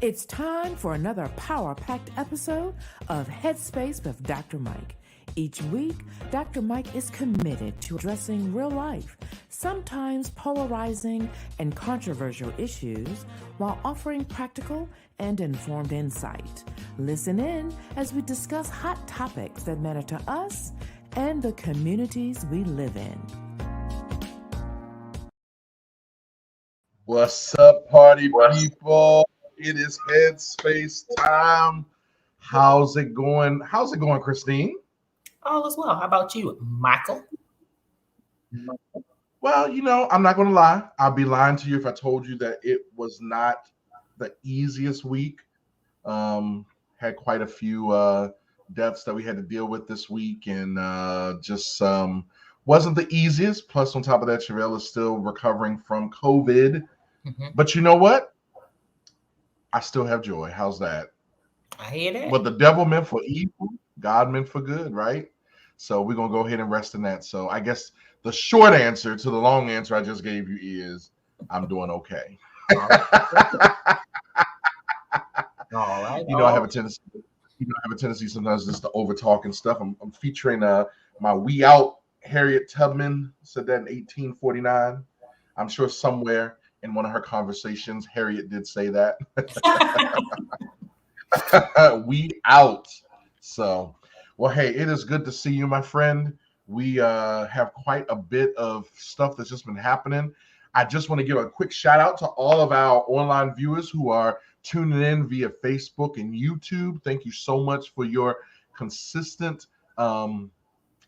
It's time for another power-packed episode of Headspace with Dr. Mike. Each week, Dr. Mike is committed to addressing real life, sometimes polarizing and controversial issues, while offering practical and informed insight. Listen in as we discuss hot topics that matter to us and the communities we live in. What's up, party people? It is Headspace time. How's it going? How's it going, Christine? All is well. How about you, Michael? Well, I'm not going to lie. I'd be lying to you if I told you that it was not the easiest week. Had quite a few deaths that we had to deal with this week, and just wasn't the easiest. Plus, on top of that, Chevelle is still recovering from COVID. Mm-hmm. But you know what? I still have joy. How's that? I hear that. What the devil meant for evil, God meant for good, right? So we're going to go ahead and rest in that. So I guess the short answer to the long answer I just gave you is I'm doing okay. All right. I have a tendency sometimes just to overtalk and stuff. I'm featuring my We Out Harriet Tubman said that in 1849. I'm sure somewhere in one of her conversations, Harriet did say that. We out. So, well, hey, it is good to see you, my friend. We have quite a bit of stuff that's just been happening. I just want to give a quick shout out to all of our online viewers who are tuning in via Facebook and YouTube. Thank you so much for your consistent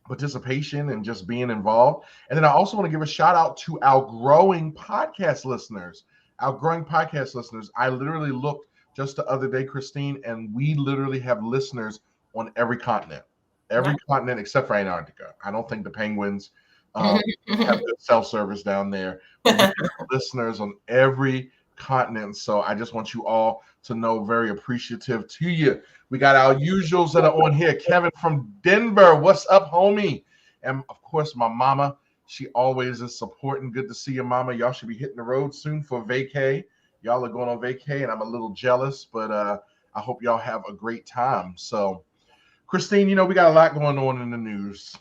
participation and just being involved. And then I also want to give a shout out to our growing podcast listeners. I literally looked just the other day, Christine, and we literally have listeners on every continent except for Antarctica. I don't think the penguins have good self-service down there, but we have listeners on every continent. So I just want you all to know, very appreciative to you. We got our usuals that are on here. Kevin from Denver, what's up, homie? And of course, my mama, she always is supporting. Good to see you, mama. Y'all should be hitting the road soon for vacay. Y'all are going on vacay, and I'm a little jealous, but I hope y'all have a great time. So, Christine, we got a lot going on in the news.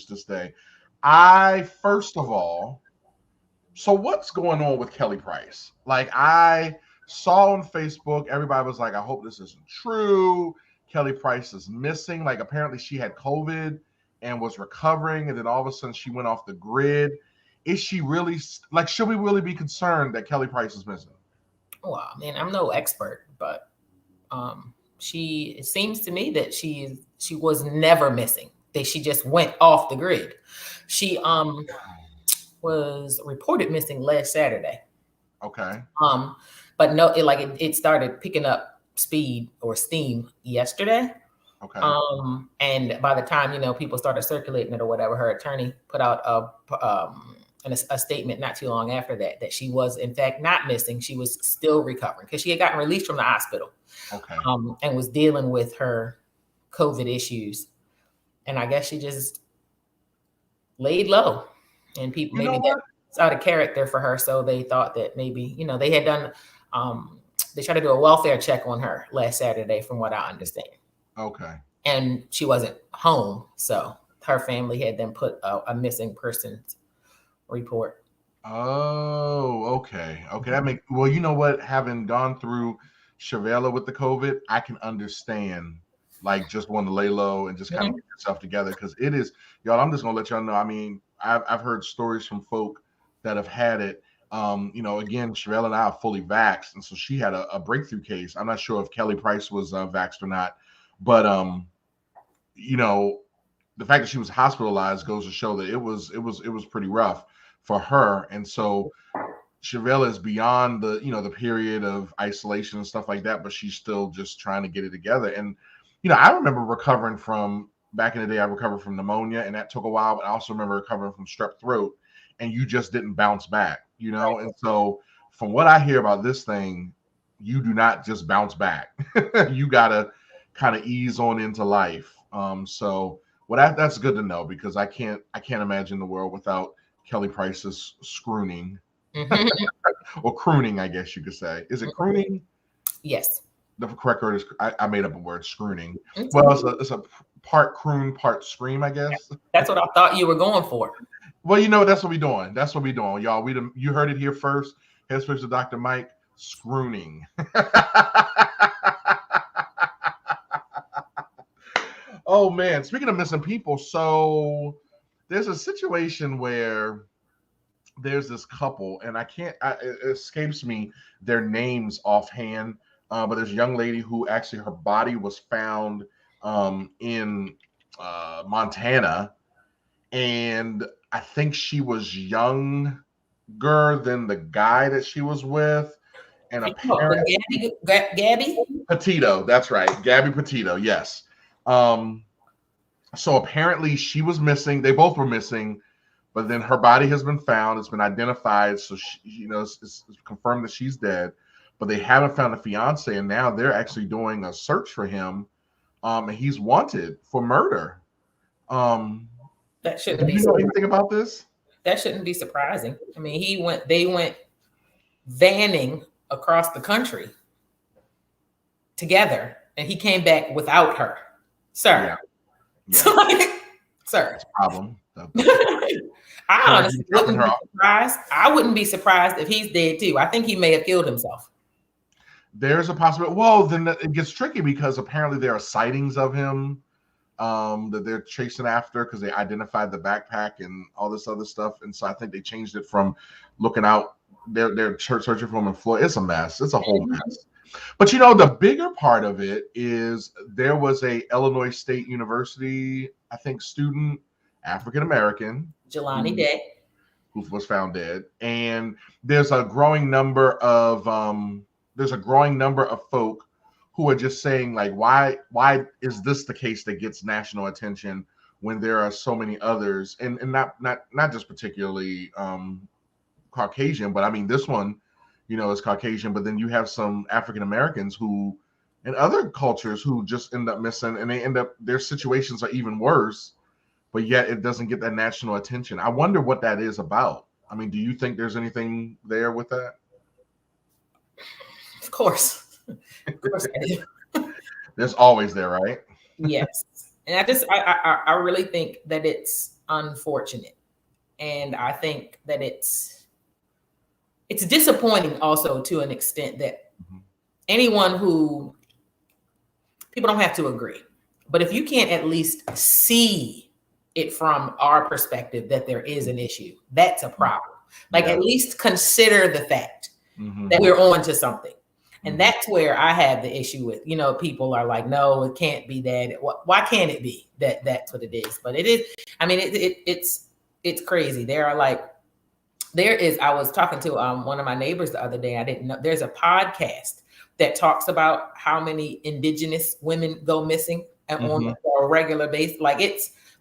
This day. First of all, so what's going on with Kelly Price? Like, I saw on Facebook, everybody was like, I hope this isn't true. Kelly Price is missing. Like, apparently she had COVID and was recovering, and then all of a sudden she went off the grid. Is she really, like, should we really be concerned that Kelly Price is missing? Well, I mean, I'm no expert, but it seems to me that she was never missing. That she just went off the grid. She was reported missing last Saturday. Okay. But no, it started picking up speed or steam yesterday. Okay. And by the time people started circulating it or whatever, her attorney put out a statement not too long after that she was in fact not missing. She was still recovering because she had gotten released from the hospital. Okay. And was dealing with her COVID issues, and I guess she just laid low. And people maybe that's out of character for her, so they thought that maybe they had done. They tried to do a welfare check on her last Saturday, from what I understand. Okay. And she wasn't home, so her family had then put a missing persons report. Oh, okay. That makes you know what? Having gone through Chevelle with the COVID, I can understand. Like, just want to lay low and just kind of get yourself together, because it is, y'all. I'm just gonna let y'all know. I mean, I've heard stories from folk that have had it. Again, Chevelle and I are fully vaxxed, and so she had a breakthrough case. I'm not sure if Kelly Price was vaxxed or not, but the fact that she was hospitalized goes to show that it was pretty rough for her. And so Chevelle is beyond the period of isolation and stuff like that, but she's still just trying to get it together. And I remember recovering from back in the day. I recovered from pneumonia, and that took a while. But I also remember recovering from strep throat, and you just didn't bounce back, Right. And so, from what I hear about this thing, you do not just bounce back. You gotta kind of ease on into life. So, that's good to know, because I can't imagine the world without Kelly Price's screening. or crooning, I guess you could say. Is it crooning? Yes. The correct word is, I made up a word, scrooning. Well, it's a part croon, part scream, I guess. That's what I thought you were going for. Well, that's what we're doing. That's what we're doing, y'all. You heard it here first. Headspace with Dr. Mike, scrooning. Oh man, speaking of missing people, so there's a situation where there's this couple, and it escapes me their names offhand, but there's a young lady who actually her body was found in Montana, and I think she was younger than the guy that she was with, and apparently Gabby Petito, that's right, Gabby Petito, yes. So apparently she was missing. They both were missing, but then her body has been found. It's been identified. So it's confirmed that she's dead, but they haven't found a fiance. And now they're actually doing a search for him. And he's wanted for murder. That shouldn't be. Do you know anything about this? That shouldn't be surprising. I mean, they went vanning across the country together, and he came back without her. Sir. Yeah. Sir. That's a problem. I honestly wouldn't be surprised. I wouldn't be surprised if he's dead too. I think he may have killed himself. There's a possibility. Well, then it gets tricky because apparently there are sightings of him that they're chasing after because they identified the backpack and all this other stuff. And so I think they changed it from looking out. They're searching for him in Florida. It's a mess. It's a whole mess. But the bigger part of it is there was a Illinois State University, I think, student, African American, Jelani Day, who was found dead, and there's a growing number of folk who are just saying, like, why is this the case that gets national attention when there are so many others, and not just particularly Caucasian, but I mean this one. Is Caucasian, but then you have some African Americans who, and other cultures who just end up missing, and their situations are even worse, but yet it doesn't get that national attention. I wonder what that is about. I mean, do you think there's anything there with that? Of course I do. There's always there, right? Yes, and I really think that it's unfortunate, and I think that it's disappointing also to an extent that anyone who, people don't have to agree, but if you can't at least see it from our perspective that there is an issue, that's a problem. Like, at least consider the fact that we're on to something. And that's where I have the issue with, people are like, no, it can't be that. Why can't it be that that's what it is? But it is, I mean, it's crazy. I was talking to one of my neighbors the other day. I didn't know there's a podcast that talks about how many indigenous women go missing on a regular basis. Like,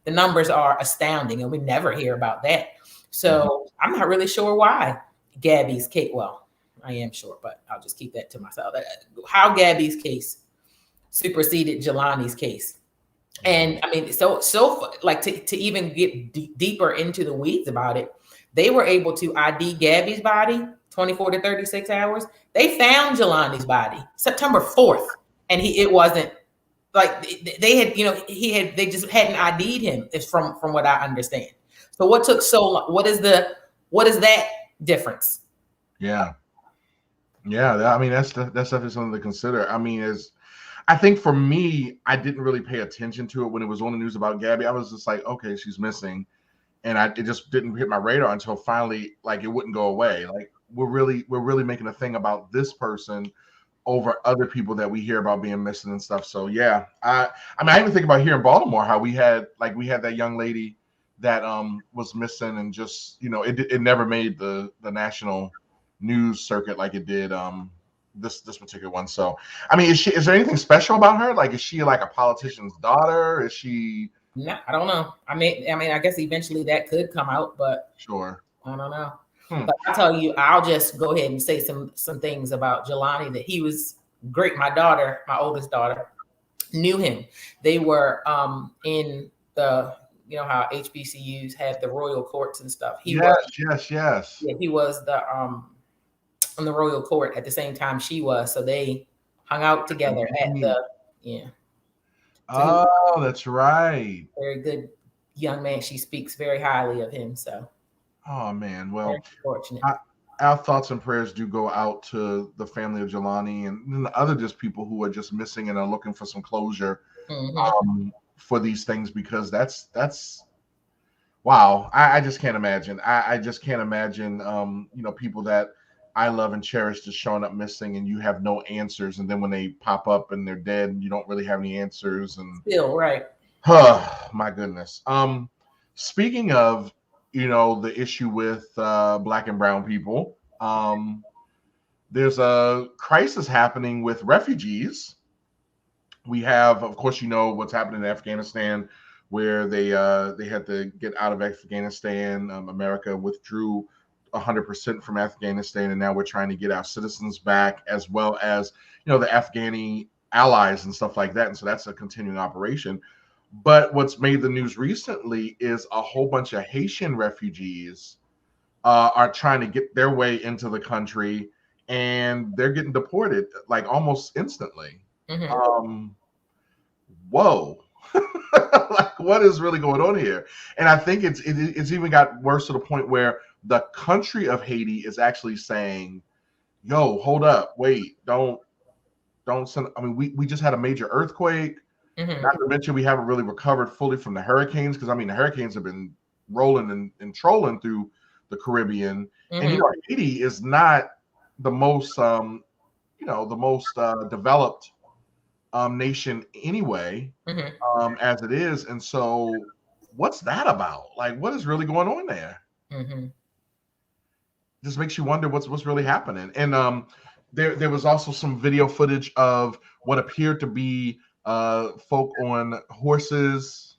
the numbers are astounding, and we never hear about that. So I'm not really sure why Gabby's case. Well, I am sure, but I'll just keep that to myself. How Gabby's case superseded Jelani's case. And I mean, so like to even get deeper into the weeds about it, they were able to ID Gabby's body 24 to 36 hours. They found Jelani's body September 4th. And it wasn't like they had, they just hadn't ID'd him. It's from what I understand. So what took so long? What is that difference? Yeah. I mean, that's definitely something to consider. I mean, I think for me, I didn't really pay attention to it when it was on the news about Gabby. I was just like, okay, she's missing. And it just didn't hit my radar until finally, like, it wouldn't go away. Like, we're really making a thing about this person over other people that we hear about being missing and stuff. So yeah, I mean, I even think about here in Baltimore how we had that young lady that was missing, and just it never made the national news circuit like it did this particular one. So I mean, is there anything special about her? Like, is she like a politician's daughter? Is she? No, I don't know. I mean, I guess eventually that could come out, but sure, I don't know. But I'll tell you, I'll just go ahead and say some things about Jelani, that he was great. My oldest daughter, knew him. They were in the you know how HBCUs had the royal courts and stuff. Yes. Yeah, he was on the royal court at the same time she was. So they hung out together at the So oh, that's right. very good young man. She speaks very highly of him. So Oh man. Well, very fortunate. Our thoughts and prayers do go out to the family of Jelani and the other just people who are just missing and are looking for some closure for these things, because that's wow. I just can't imagine. I just can't imagine people that I love and cherish just showing up missing and you have no answers, and then when they pop up and they're dead, you don't really have any answers. And still right. My goodness. Speaking of the issue with Black and brown people, there's a crisis happening with refugees. We have, of course, what's happening in Afghanistan, where they had to get out of Afghanistan. America withdrew 100% from Afghanistan, and now we're trying to get our citizens back, as well as the Afghani allies and stuff like that. And so that's a continuing operation. But what's made the news recently is a whole bunch of Haitian refugees are trying to get their way into the country, and they're getting deported like almost instantly. Whoa. Like, what is really going on here? And I think it's even got worse to the point where the country of Haiti is actually saying, yo, hold up, wait, don't send. I mean, we just had a major earthquake. Not to mention we haven't really recovered fully from the hurricanes, because the hurricanes have been rolling and trolling through the Caribbean. And Haiti is not the most developed nation anyway, as it is. And so what's that about? Like, what is really going on there? Just makes you wonder what's really happening. And there was also some video footage of what appeared to be folk on horses.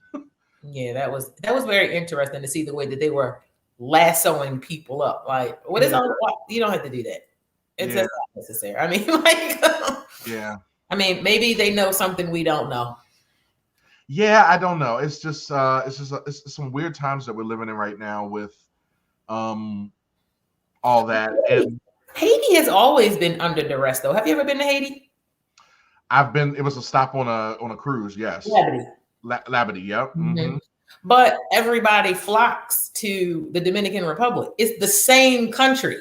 Yeah, that was very interesting to see the way that they were lassoing people up. Like, what is all? You don't have to do that. It's just not necessary. I mean, like, I mean, maybe they know something we don't know. Yeah, I don't know. It's just it's some weird times that we're living in right now with all that. And Haiti has always been under duress, though. Have you ever been to Haiti? I've been. It was a stop on a cruise. Yes. Labadee. Yep. But everybody flocks to the Dominican Republic. It's the same country.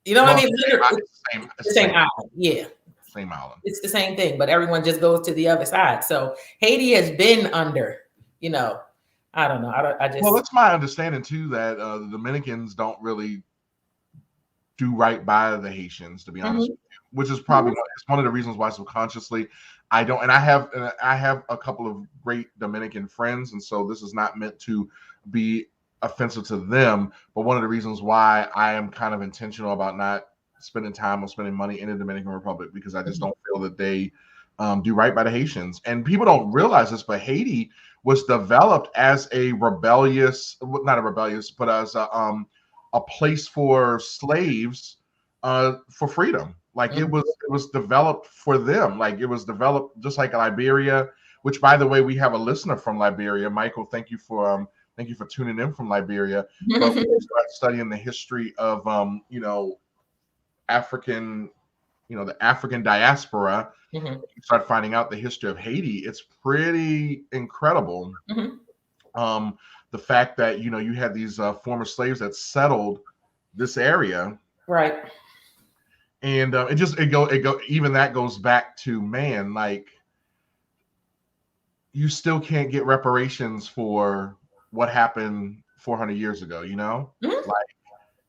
You know what I mean? It's the same island. Yeah. Same island. It's the same thing, but everyone just goes to the other side. So Haiti has been under, I don't know. Well, that's my understanding too, that the Dominicans don't really do right by the Haitians, to be honest with you, which is probably it's one of the reasons why subconsciously I don't. And I have a couple of great Dominican friends, and so this is not meant to be offensive to them, but one of the reasons why I am kind of intentional about not spending time or spending money in the Dominican Republic, because I just don't feel that they do right by the Haitians. And people don't realize this, but Haiti was developed as a not a rebellious, but as a place for slaves for freedom. Like it was developed for them. Like it was developed just like Liberia, which, by the way, we have a listener from Liberia. Michael, thank you for tuning in from Liberia. But we started studying the history of African, the African diaspora. You start finding out the history of Haiti. It's pretty incredible. The fact that you had these former slaves that settled this area, right? And even that goes back to, man, like, you still can't get reparations for what happened 400 years ago. Like,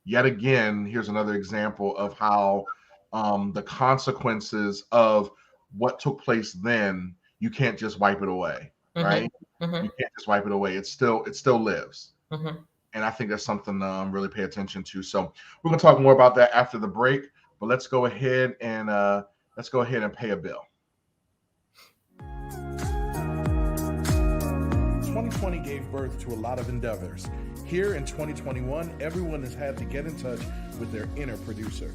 yet again, here's another example of how the consequences of what took place then, you can't just wipe it away, right? You can't just wipe it away. It still lives. And I think that's something to really pay attention to. So we're going to talk more about that after the break, but let's go ahead and pay a bill. 2020 gave birth to a lot of endeavors. Here in 2021, everyone has had to get in touch with their inner producer.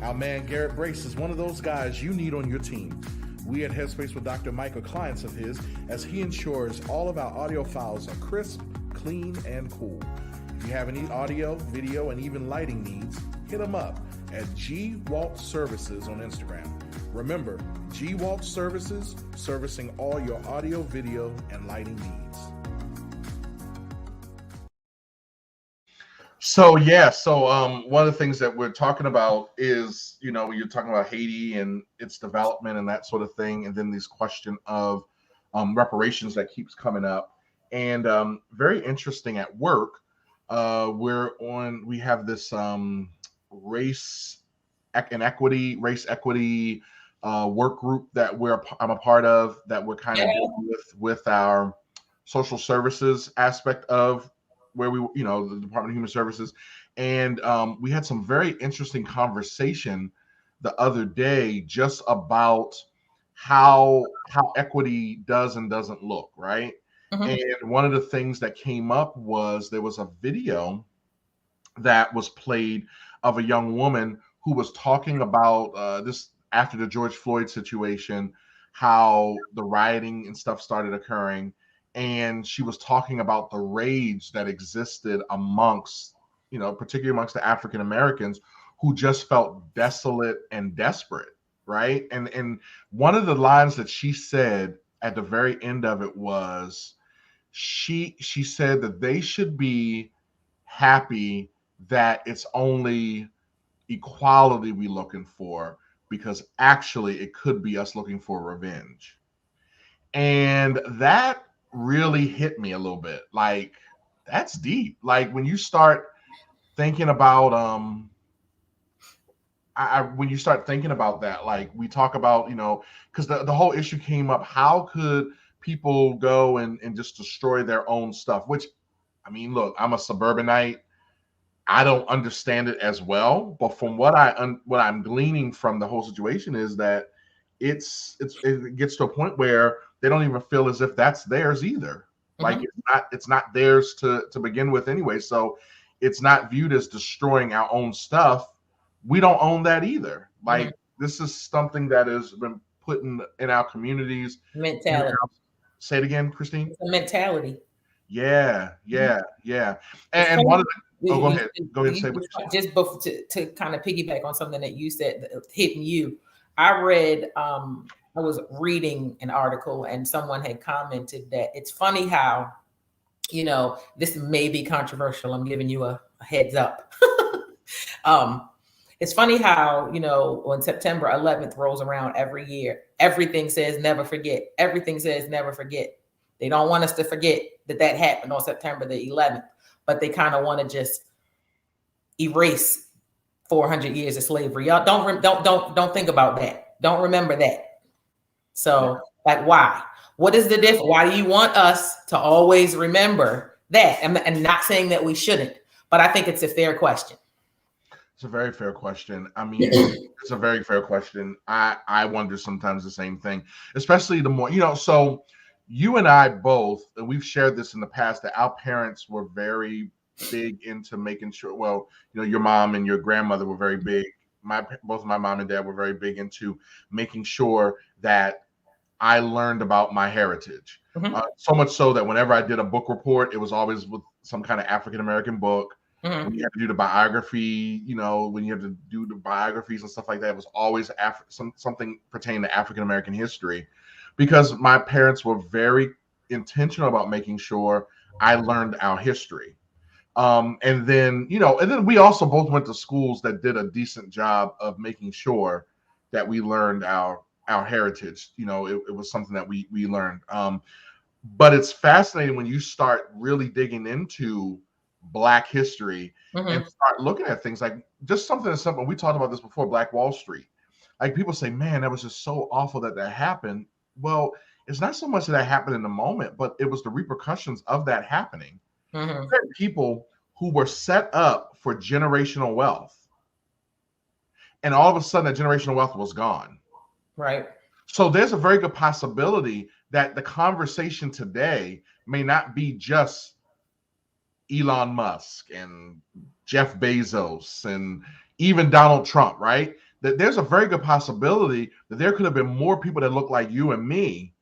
Our man Garrett Brace is one of those guys you need on your team. We at Headspace with Dr. Mike are clients of his, as he ensures all of our audio files are crisp, clean and cool. If you have any audio, video, and even lighting needs, hit them up at G Walt Services on Instagram. Remember, G Walt Services, servicing all your audio, video, and lighting needs. So one of the things that we're talking about is, you're talking about Haiti and its development and that sort of thing, and then this question of reparations that keeps coming up. And very interesting at work, we have this race equity work group that I'm a part of, that we're kind of dealing with our social services aspect of where the Department of Human Services. And we had some very interesting conversation the other day just about how equity does and doesn't look, right? Mm-hmm. And one of the things that came up was there was a video that was played of a young woman who was talking about this after the George Floyd situation, how the rioting and stuff started occurring. And she was talking about the rage that existed amongst, particularly amongst the African Americans, who just felt desolate and desperate, right? And one of the lines that she said at the very end of it was, she said that they should be happy that it's only equality we're looking for, because actually it could be us looking for revenge. And that really hit me a little bit. Like, that's deep. Like, when you start thinking about when you start thinking about that, like we talk about, because the whole issue came up, how could people go and just destroy their own stuff? Which, I mean, look, I'm a suburbanite. I don't understand it as well, but from what I'm gleaning from the whole situation is that it gets to a point where they don't even feel as if that's theirs either. Mm-hmm. Like it's not theirs to begin with anyway. So it's not viewed as destroying our own stuff. We don't own that either. Like, mm-hmm. This is something that has been put in our communities. Mentality. Say it again, Christine. It's a mentality. Yeah. And one of the go ahead and say what you said. Just before, to kind of piggyback on something that you said, hitting you. I was reading an article and someone had commented that it's funny how, this may be controversial. I'm giving you a heads up. It's funny how, when September 11th rolls around every year, everything says never forget. Everything says never forget. They don't want us to forget that happened on September the 11th, but they kind of want to just erase 400 years of slavery. Y'all don't think about that. Don't remember that. So, like, why? What is the difference? Why do you want us to always remember that? And not saying that we shouldn't, but I think it's a fair question. It's a very fair question. I mean, it's a very fair question. I wonder sometimes the same thing, especially the more, so you and I both, and we've shared this in the past, that our parents were very big into making sure, well, your mom and your grandmother were very big. Both my mom and dad were very big into making sure that I learned about my heritage. Mm-hmm. So much so that whenever I did a book report, it was always with some kind of African-American book. Mm-hmm. When you have to do the biography, when you have to do the biographies and stuff like that, it was always something pertaining to African-American history, because my parents were very intentional about making sure I learned our history. And then we also both went to schools that did a decent job of making sure that we learned our heritage. It was something that we learned. But it's fascinating when you start really digging into Black history, mm-hmm. and start looking at things like just something as simple. We talked about this before, Black Wall Street. Like, people say, man, that was just so awful that happened. Well, it's not so much that happened in the moment, but it was the repercussions of that happening. Mm-hmm. There are people who were set up for generational wealth, and all of a sudden that generational wealth was gone. Right. So there's a very good possibility that the conversation today may not be just Elon Musk and Jeff Bezos and even Donald Trump, right? That there's a very good possibility that there could have been more people that look like you and me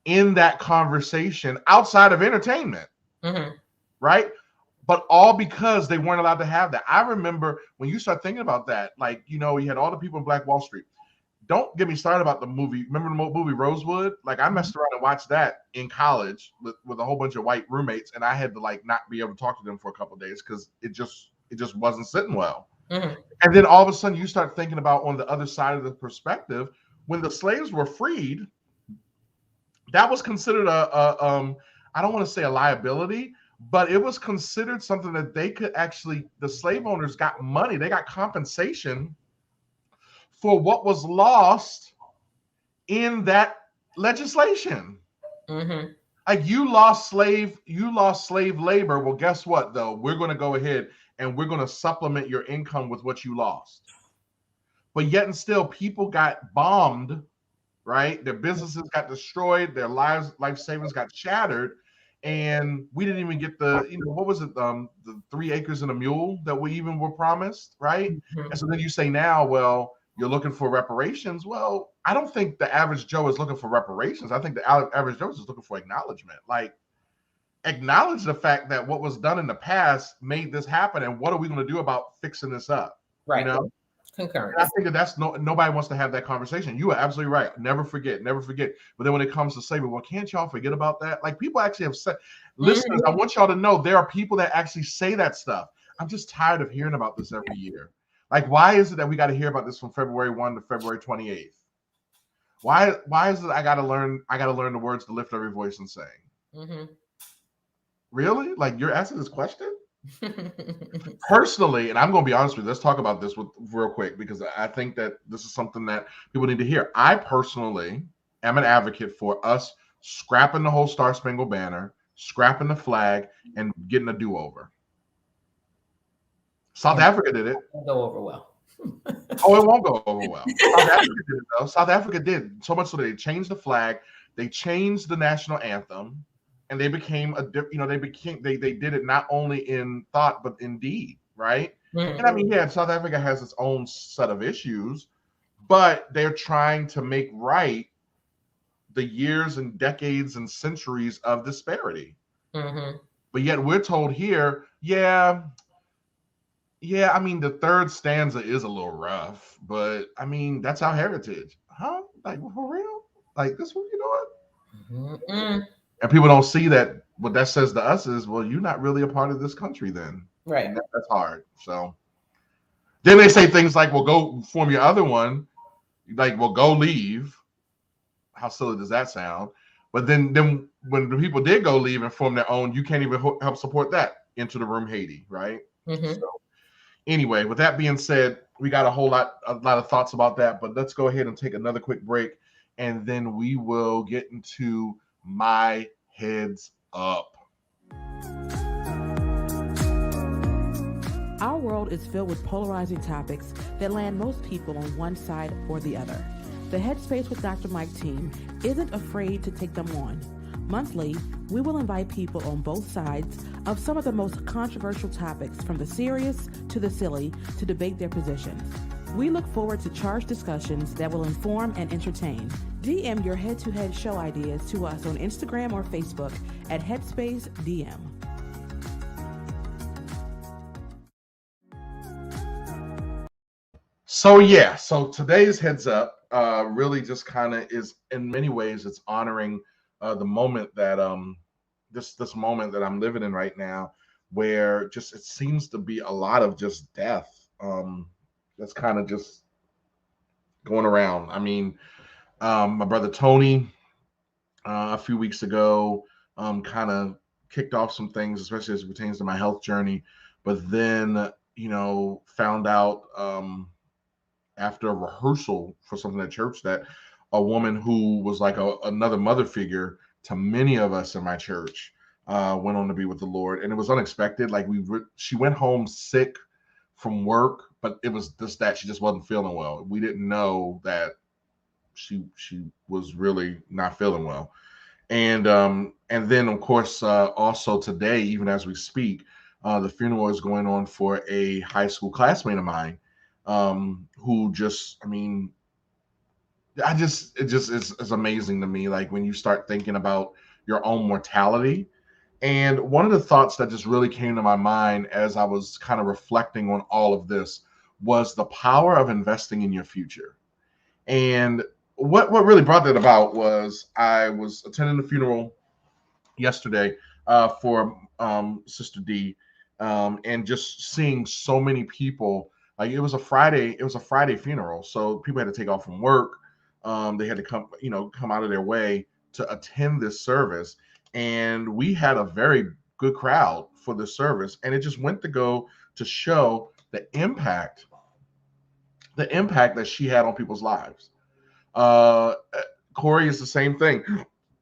in that conversation outside of entertainment, mm-hmm. right? But all because they weren't allowed to have that. I remember when you start thinking about that, like, you had all the people in Black Wall Street. Don't get me started about the movie. Remember the movie Rosewood? Like, I messed around and watched that in college with a whole bunch of white roommates, and I had to like not be able to talk to them for a couple of days because it just wasn't sitting well. Mm-hmm. And then all of a sudden you start thinking about on the other side of the perspective, when the slaves were freed, that was considered I don't want to say a liability, but it was considered something that they could actually, the slave owners got money, they got compensation for what was lost in that legislation. Mm-hmm. Like you lost slave labor. Well, guess what though? We're going to go ahead and we're going to supplement your income with what you lost. But yet and still, people got bombed, right? Their businesses got destroyed, their life savings got shattered, and we didn't even get the, what was it, the 3 acres and a mule that we even were promised, right? Mm-hmm. And so then you say now, well, you're looking for reparations. Well, I don't think the average Joe is looking for reparations. I think the average Joe is just looking for acknowledgement. Like, acknowledge the fact that what was done in the past made this happen, and what are we going to do about fixing this up? Right. Concurrent. I think that's nobody wants to have that conversation. You are absolutely right. Never forget. But then when it comes to saving, well, can't y'all forget about that? Like, people actually have said, listeners, I want y'all to know there are people that actually say that stuff. I'm just tired of hearing about this every year. Like, why is it that we got to hear about this from February 1 to February 28th? Why is it I gotta learn the words to lift every voice and sing? Mm-hmm. Really? Like, you're asking this question? Personally, and I'm going to be honest with you, let's talk about this real quick, because I think that this is something that people need to hear. I personally am an advocate for us scrapping the whole Star Spangled Banner, scrapping the flag, and getting a do-over. South Africa did it. Won't go over well. Oh, it won't go over well. South Africa did it, though. South Africa did so much so they changed the flag, they changed the national anthem, and they became they did it not only in thought but in deed, right? Mm-hmm. And I mean, yeah, South Africa has its own set of issues, but they're trying to make right the years and decades and centuries of disparity. Mm-hmm. But yet we're told here, yeah, I mean, the third stanza is a little rough, but I mean, that's our heritage. Huh? Like, for real? Like, this what you're doing? Mm-hmm. And people don't see that. What that says to us is, well, you're not really a part of this country then. Right. And that's hard. So then they say things like, well, go form your other one. Like, well, go leave. How silly does that sound? But then when the people did go leave and form their own, you can't even help support that. Enter the room, Haiti, right? Mm-hmm. So anyway, with that being said, we got a lot of thoughts about that, but let's go ahead and take another quick break, and then we will get into my heads up. Our world is filled with polarizing topics that land most people on one side or the other. The Headspace with Dr. Mike team isn't afraid to take them on. Monthly, we will invite people on both sides of some of the most controversial topics, from the serious to the silly, to debate their positions. We look forward to charged discussions that will inform and entertain. DM your head-to-head show ideas to us on Instagram or Facebook at Headspace DM. So today's Heads Up really just kind of is, in many ways, it's honoring the moment that this moment that I'm living in right now, where just it seems to be a lot of just death that's kind of just going around. I mean, my brother Tony a few weeks ago kind of kicked off some things, especially as it pertains to my health journey, but then found out after a rehearsal for something at church that a woman who was like another mother figure to many of us in my church went on to be with the Lord. And it was unexpected. Like, she went home sick from work, but it was just that she just wasn't feeling well. We didn't know that she was really not feeling well. And then, of course, also today, even as we speak, the funeral is going on for a high school classmate of mine who just, I mean, it's amazing to me. Like, when you start thinking about your own mortality And one of the thoughts that just really came to my mind as I was kind of reflecting on all of this was the power of investing in your future. And what really brought that about was I was attending the funeral yesterday for Sister D, and just seeing so many people. Like it was a Friday funeral, so people had to take off from work. They had to come out of their way to attend this service, and we had a very good crowd for the service, and it just went to go to show the impact that she had on people's lives. Corey is the same thing.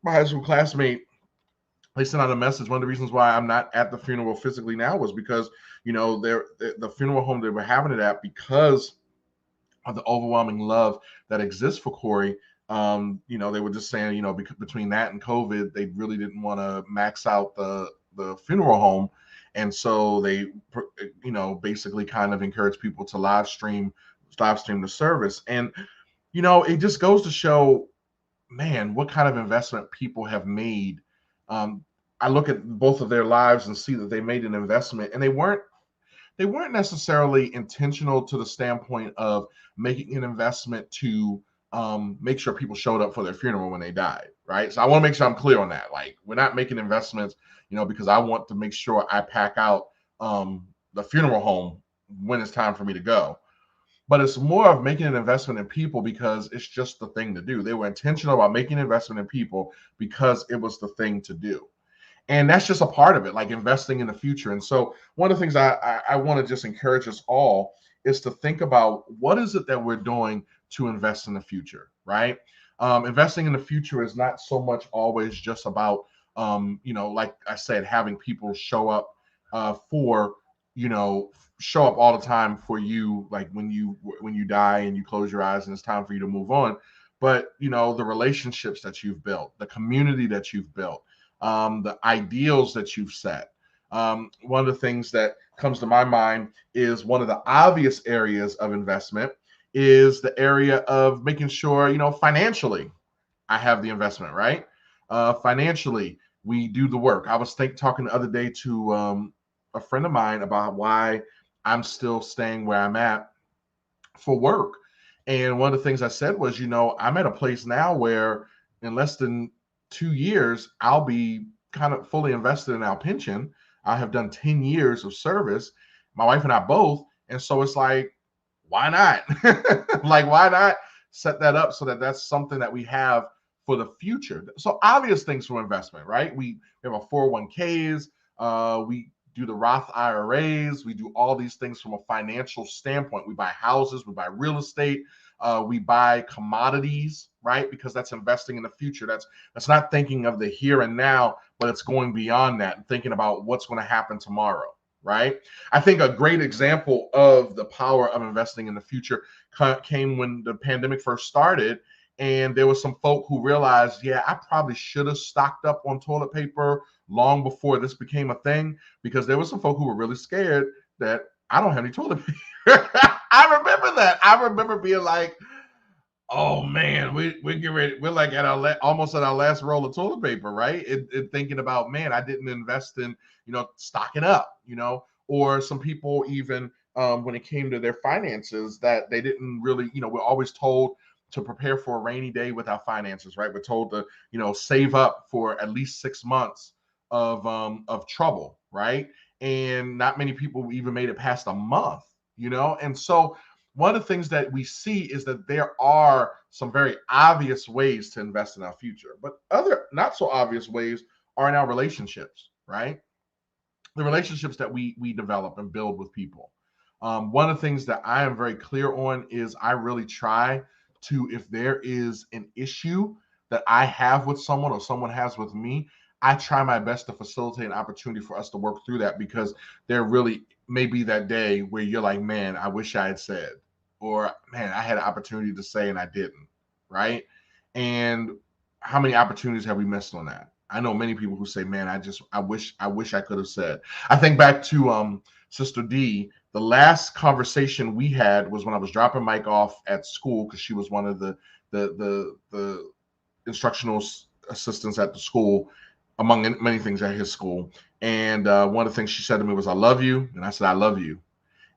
My high school classmate, they sent out a message. One of the reasons why I'm not at the funeral physically now was because, the funeral home they were having it at, because of the overwhelming love that exists for Corey. They were just saying, between that and COVID, they really didn't want to max out the funeral home. And so they, basically kind of encourage people to live stream the service. And, it just goes to show, man, what kind of investment people have made. I look at both of their lives and see that they made an investment, and they weren't necessarily intentional to the standpoint of making an investment to make sure people showed up for their funeral when they died, right? So I want to make sure I'm clear on that. Like, we're not making investments, because I want to make sure I pack out the funeral home when it's time for me to go. But it's more of making an investment in people because it's just the thing to do. They were intentional about making an investment in people because it was the thing to do. And that's just a part of it, like investing in the future. And so one of the things I want to just encourage us all is to think about what is it that we're doing to invest in the future, right? Investing in the future is not so much always just about, like I said, having people show up show up all the time for you, like when you die and you close your eyes and it's time for you to move on. But the relationships that you've built, the community that you've built, the ideals that you've set. One of the things that comes to my mind is one of the obvious areas of investment is the area of making sure, financially, I have the investment, right? Financially, we do the work. I was talking the other day to a friend of mine about why I'm still staying where I'm at for work. And one of the things I said was, I'm at a place now where in less than 2 years, I'll be kind of fully invested in our pension. I have done 10 years of service, my wife and I both. And so it's like, why not? Why not set that up so that that's something that we have for the future? So obvious things for investment, right? We have a 401ks, we do the Roth IRAs. We do all these things from a financial standpoint. We buy houses, we buy real estate, we buy commodities, right? Because that's investing in the future. That's not thinking of the here and now, but it's going beyond that and thinking about what's going to happen tomorrow, right? I think a great example of the power of investing in the future came when the pandemic first started. And there was some folk who realized, yeah, I probably should have stocked up on toilet paper long before this became a thing, because there were some folk who were really scared that I don't have any toilet paper. I remember that. I remember being like, oh man, we're getting ready. We're like at almost at our last roll of toilet paper, right? And thinking about, man, I didn't invest in, stocking up, or some people even when it came to their finances that they didn't really, we're always told to prepare for a rainy day with our finances, right? We're told to, save up for at least 6 months of trouble, right? And not many people even made it past a month, And so one of the things that we see is that there are some very obvious ways to invest in our future, but other not so obvious ways are in our relationships, right? The relationships that we develop and build with people. One of the things that I am very clear on is I really try to, if there is an issue that I have with someone or someone has with me, I try my best to facilitate an opportunity for us to work through that, because there really may be that day where you're like, man, I wish I had said, or man, I had an opportunity to say and I didn't, right? And how many opportunities have we missed on that? I know many people who say, man, I wish I could have said. I think back to Sister D. The last conversation we had was when I was dropping Mike off at school, because she was one of the instructional assistants at the school. among many things at his school. And one of the things she said to me was, "I love you." And I said, "I love you."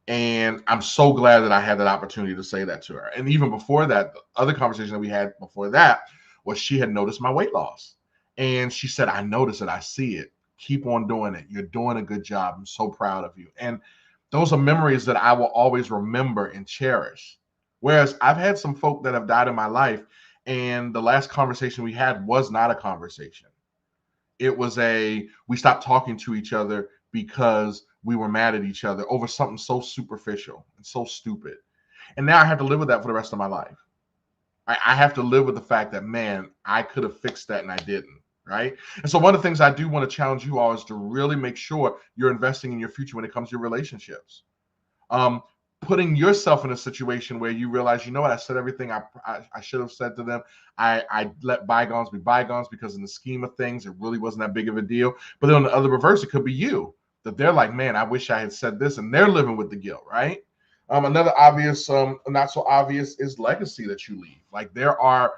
And I'm so glad that I had that opportunity to say that to her. And even before that, the other conversation that we had before that was she had noticed my weight loss. And she said, "I notice it. I see it. Keep on doing it. You're doing a good job. I'm so proud of you." And those are memories that I will always remember and cherish. Whereas I've had some folk that have died in my life, and the last conversation we had was not a conversation. It was we stopped talking to each other because we were mad at each other over something so superficial and so stupid. And now I have to live with that for the rest of my life. I have to live with the fact that, man, I could have fixed that and I didn't. Right. And so one of the things I do want to challenge you all is to really make sure you're investing in your future when it comes to your relationships. Putting yourself in a situation where you realize, you know what, I said everything I should have said to them. I let bygones be bygones because in the scheme of things, it really wasn't that big of a deal. But then on the other reverse, it could be you that they're like, man, I wish I had said this, and they're living with the guilt, right? Another obvious, not so obvious, is legacy that you leave. Like there are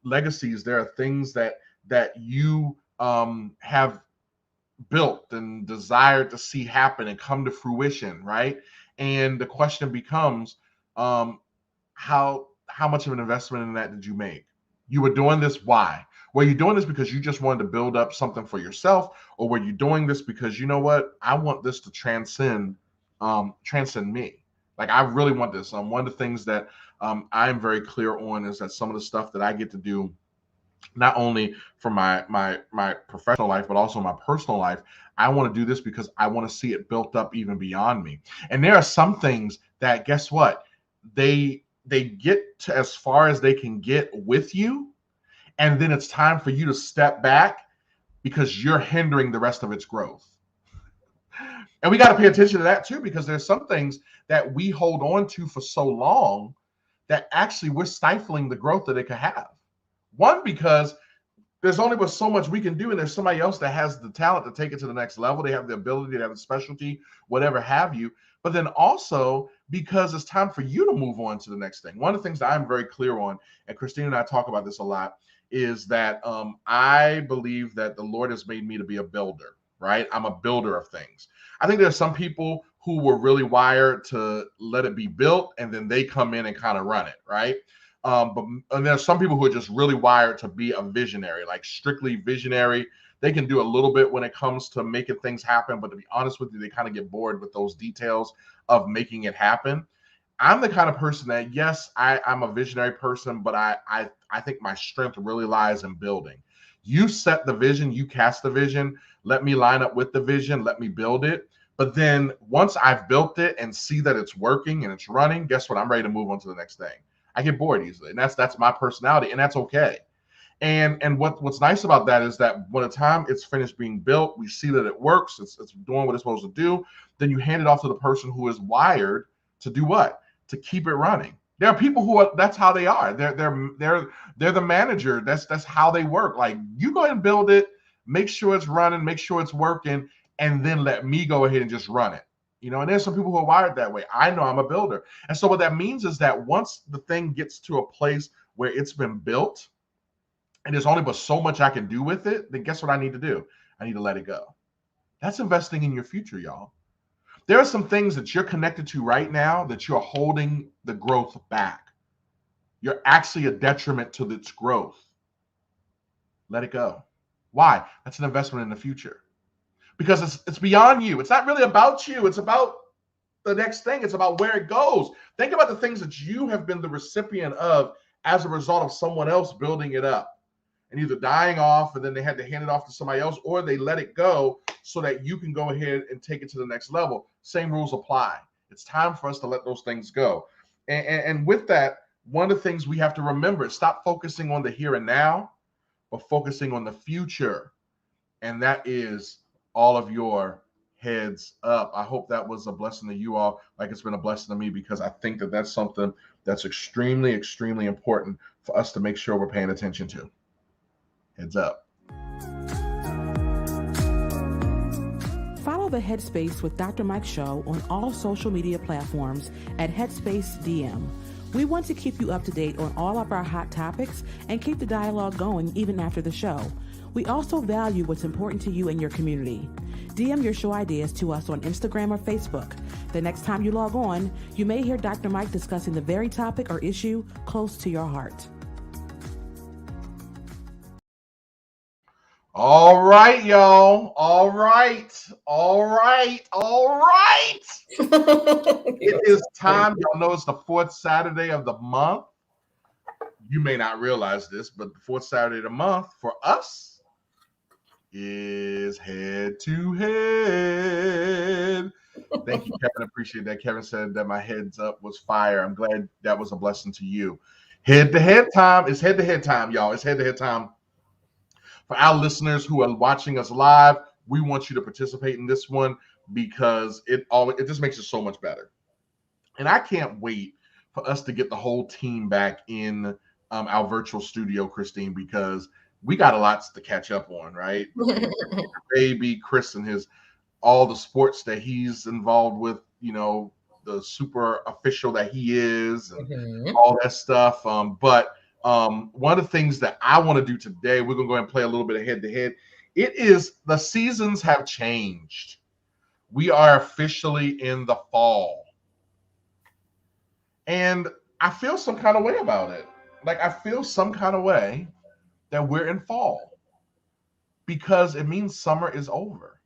legacies, there are things that you have built and desired to see happen and come to fruition, right? And the question becomes, how much of an investment in that did you make? You were doing this, why? Were you doing this because you just wanted to build up something for yourself, or were you doing this because, you know what, I want this to transcend me? Like I really want this. One of the things that I'm very clear on is that some of the stuff that I get to do, not only for my professional life, but also my personal life, I want to do this because I want to see it built up even beyond me. And there are some things that, guess what? They get to as far as they can get with you. And then it's time for you to step back because you're hindering the rest of its growth. And we got to pay attention to that too, because there's some things that we hold on to for so long that actually we're stifling the growth that it could have. One, because there's only but so much we can do, and there's somebody else that has the talent to take it to the next level. They have the ability, they have the specialty, whatever have you. But then also because it's time for you to move on to the next thing. One of the things that I'm very clear on, and Christine and I talk about this a lot, is that I believe that the Lord has made me to be a builder, right? I'm a builder of things. I think there's some people who were really wired to let it be built, and then they come in and kind of run it, right? And there's some people who are just really wired to be a visionary, like strictly visionary. They can do a little bit when it comes to making things happen, but to be honest with you, they kind of get bored with those details of making it happen. I'm the kind of person that, yes, I'm a visionary person, but I think my strength really lies in building. You set the vision, you cast the vision, let me line up with the vision, let me build it. But then once I've built it and see that it's working and it's running, guess what? I'm ready to move on to the next thing. I get bored easily, and that's my personality, and that's okay. And what's nice about that is that when the time it's finished being built, we see that it works, it's doing what it's supposed to do, then you hand it off to the person who is wired to do what? To keep it running. There are people who that's how they are. They're the manager. That's how they work. Like, you go ahead and build it, make sure it's running, make sure it's working, and then let me go ahead and just run it. You know, and there's some people who are wired that way. I know I'm a builder. And so what that means is that once the thing gets to a place where it's been built and there's only but so much I can do with it, then guess what I need to do? I need to let it go. That's investing in your future, y'all. There are some things that you're connected to right now that you're holding the growth back. You're actually a detriment to its growth. Let it go. Why? That's an investment in the future. Because it's beyond you. It's not really about you. It's about the next thing. It's about where it goes. Think about the things that you have been the recipient of as a result of someone else building it up and either dying off and then they had to hand it off to somebody else, or they let it go so that you can go ahead and take it to the next level. Same rules apply. It's time for us to let those things go. And with that, one of the things we have to remember is stop focusing on the here and now, but focusing on the future. And that is all of your heads up. I hope that was a blessing to you all, like it's been a blessing to me, because I think that that's something that's extremely, extremely important for us to make sure we're paying attention to. Heads up. Follow the Headspace with Dr. Mike show on all social media platforms at Headspace DM. We want to keep you up to date on all of our hot topics and keep the dialogue going even after the show. We also value what's important to you and your community. DM your show ideas to us on Instagram or Facebook. The next time you log on, you may hear Dr. Mike discussing the very topic or issue close to your heart. All right, y'all. All right. It is time. Y'all know it's the fourth Saturday of the month. You may not realize this, but the fourth Saturday of the month for us is Head to Head. Thank you, Kevin. I appreciate that. Kevin said that my heads up was fire. I'm glad that was a blessing to you. Head to head time. It's head to head time, y'all. It's head to head time. For our listeners who are watching us live, we want you to participate in this one because it just makes it so much better. And I can't wait for us to get the whole team back in our virtual studio, Christine, because we got a lot to catch up on, right? Baby Chris and all the sports that he's involved with, the super official that he is and all that stuff. But one of the things that I want to do today, we're going to go ahead and play a little bit of head-to-head. It is the seasons have changed. We are officially in the fall. And I feel some kind of way about it. Like, I feel some kind of way that we're in fall because it means summer is over.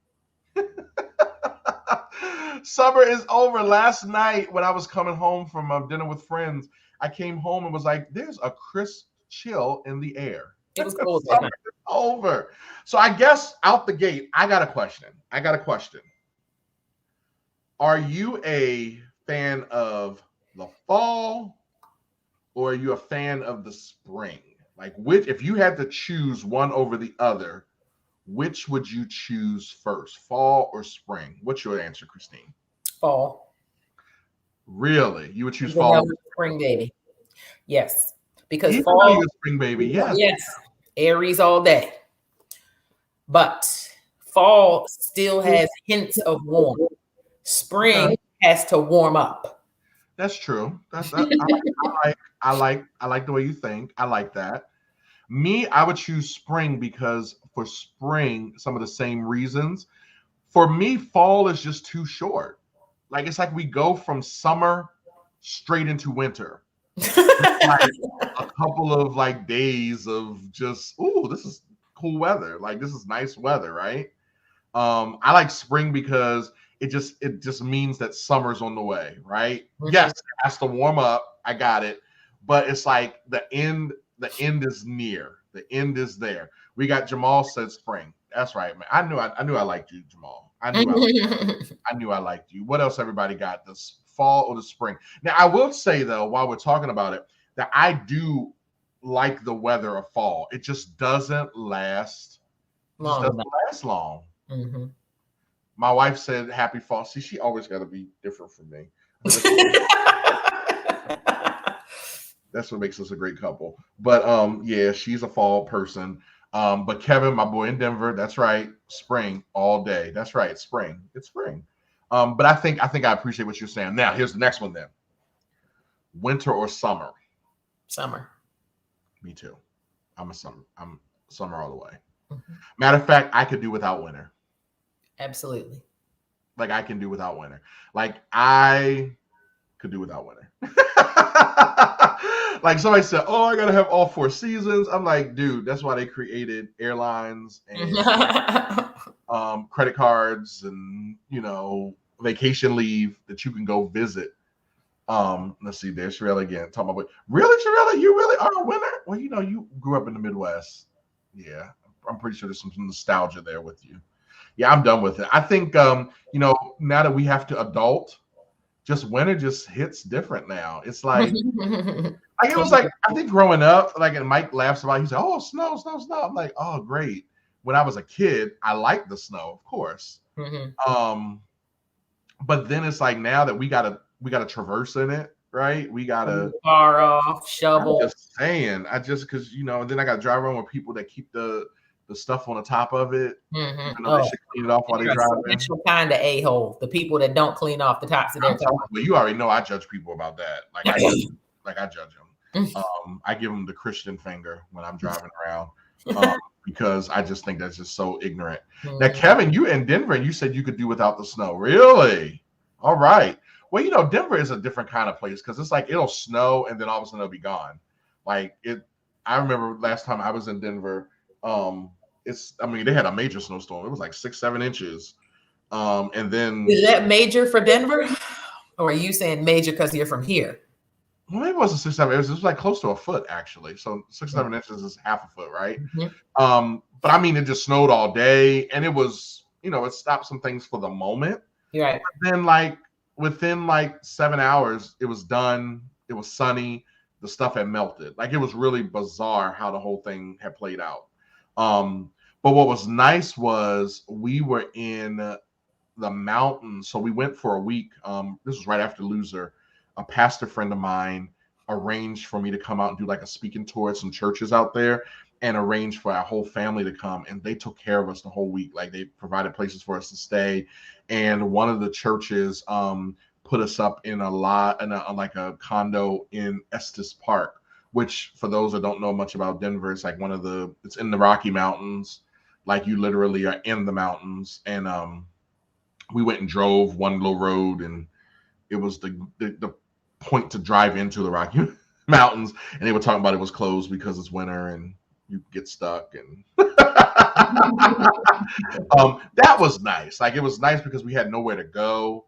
Summer is over. Last night when I was coming home from dinner with friends, I came home and was like, there's a crisp chill in the air. It was cold. Summer is over. So I guess out the gate, I got a question. Are you a fan of the fall or are you a fan of the spring? Like, if you had to choose one over the other, which would you choose first, fall or spring? What's your answer, Christine? Fall. Really? You would choose fall? Spring baby. Yes. Because Even fall. though you're a spring baby, yes. Yes. Aries all day. But fall still has hints of warm. Spring has to warm up. That's true. I like the way you think. I like that. Me, I would choose spring because for spring, some of the same reasons. For me, fall is just too short. Like, it's like we go from summer straight into winter. Like a couple of days of just, this is cool weather. Like, this is nice weather, right? I like spring because it just means that summer's on the way, right? Mm-hmm. Yes, it has to warm up. I got it. But it's like the end is near. The end is there. We got Jamal said spring. That's right, man. I knew I liked you, Jamal. I knew I liked you. What else everybody got? This fall or the spring? Now, I will say, though, while we're talking about it, that I do like the weather of fall. It just doesn't last long. Mm-hmm. My wife said happy fall. See, she always got to be different from me. That's what makes us a great couple. But yeah, she's a fall person. But Kevin, my boy in Denver, that's right. Spring all day. That's right. It's spring. But I think I appreciate what you're saying. Now, here's the next one then. Winter or summer? Summer. Me too. I'm summer all the way. Mm-hmm. Matter of fact, I could do without winter. Absolutely. Like, I can do without winter. Like, I could do without winter. Like, somebody said, I gotta have all 4 seasons. I'm like, dude, that's why they created airlines and credit cards and vacation leave that you can go visit. Let's see, there's Sherelle again. Talking about, really, Sherelle, you really are a winner? Well, you grew up in the Midwest. Yeah, I'm pretty sure there's some nostalgia there with you. Yeah, I'm done with it. I think now that we have to adult, just winter just hits different now. It's like it was like, I think growing up, and Mike laughs about it, he said, "Oh, snow." I'm like, oh, great. When I was a kid, I liked the snow, of course. Mm-hmm. But then it's like now that we gotta traverse in it, right? We gotta far off, shovel. I'm just saying, because and then I gotta drive around with people that keep the stuff on the top of it. Mm-hmm. They should clean it off while they drive in. Special kind of a-hole. The people that don't clean off the tops of their cars. Well, you already know I judge people about that. I judge them. I give them the Christian finger when I'm driving around. because I just think that's just so ignorant. Mm-hmm. Now, Kevin, you in Denver, and you said you could do without the snow. Really? All right. Well, Denver is a different kind of place because it's like it'll snow and then all of a sudden it'll be gone. Like it. I remember last time I was in Denver. They had a major snowstorm. It was like 6-7 inches. And then is that major for Denver, or are you saying major because you're from here? Well, maybe it wasn't 6-7 inches. It was like close to a foot actually. So 6-7 inches is half a foot, right? Mm-hmm. But I mean, it just snowed all day, and it was, it stopped some things for the moment. You're right. But then, within 7 hours, it was done. It was sunny. The stuff had melted. Like it was really bizarre how the whole thing had played out. But what was nice was we were in the mountains. So we went for a week. This was right after Loser. A pastor friend of mine arranged for me to come out and do like a speaking tour at some churches out there, and arranged for our whole family to come. And they took care of us the whole week. Like they provided places for us to stay. And one of the churches put us up in a condo in Estes Park, which for those that don't know much about Denver, it's like it's in the Rocky Mountains. Like you literally are in the mountains. And we went and drove one little road, and it was the point to drive into the Rocky Mountains. And they were talking about it was closed because it's winter and you get stuck. And that was nice. Like it was nice because we had nowhere to go.